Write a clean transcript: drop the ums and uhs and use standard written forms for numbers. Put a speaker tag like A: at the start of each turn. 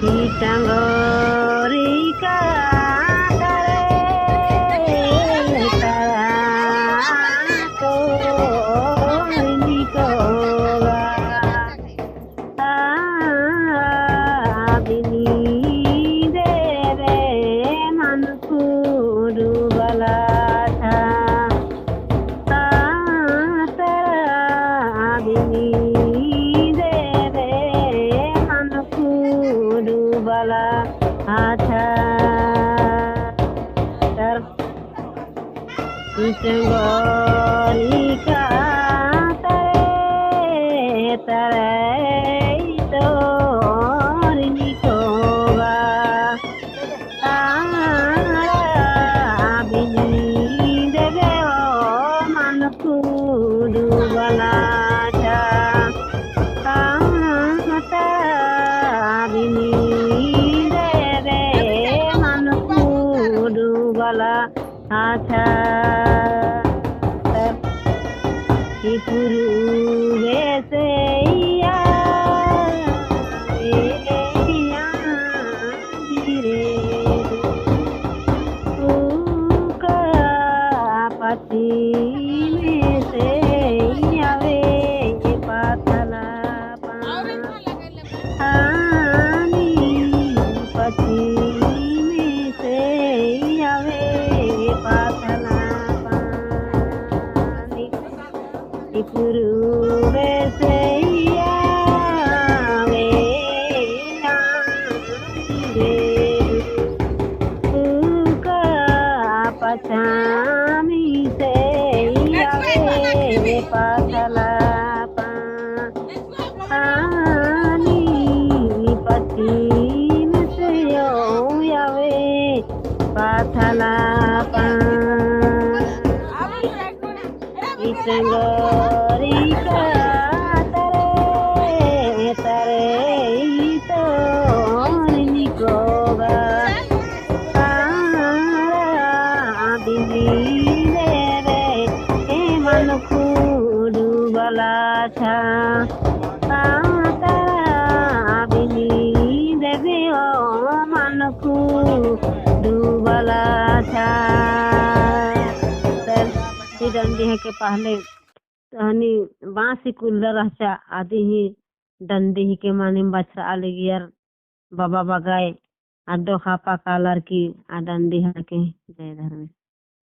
A: Itangori katare tarato nikoga abini deve mankudu balata abini deve mankudu bala acha ter itangori katare tare to nikoga abini deve mankudu balata abini deve mankudu bala acha Ikuru beseya eya dire uka pati meseya ve patala pani pati meseya ve patala pani Ikuru beseya veya dire uka pachami seya ve patala pani pati meseya ve patala Itangori katare tare to nikoga abini deve mankudu balacha abini deve mankudu balacha डंडी है के पहले Honey Bansi cooler रहचा आदि ही डंडी ही के माने बच्चा आले गियर बाबा बगाए अड्डो खापा कालर की आ डंडी है के जय धर्म